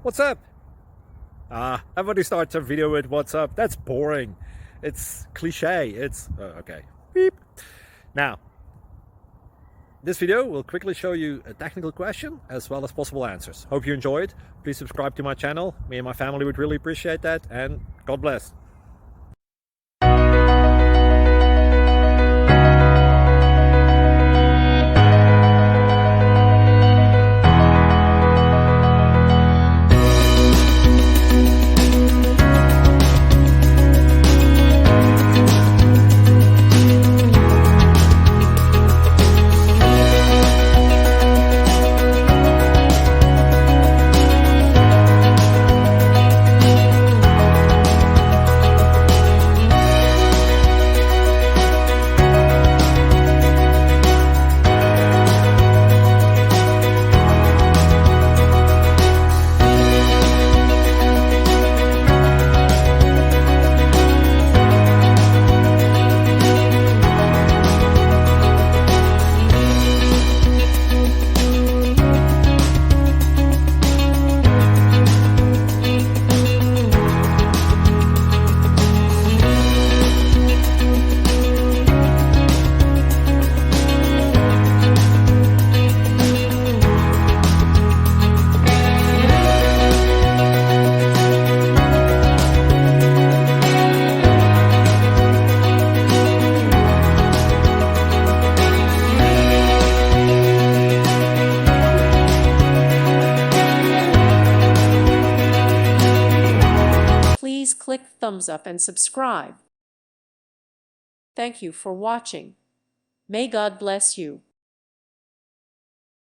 What's up? Everybody starts a video with what's up. That's boring. It's cliche. It's okay. Beep. Now, this video will quickly show you a technical question as well as possible answers. Hope you enjoyed. Please subscribe to my channel. Me and my family would really appreciate that, and God bless. Please click thumbs up and subscribe. Thank you for watching. May God bless you.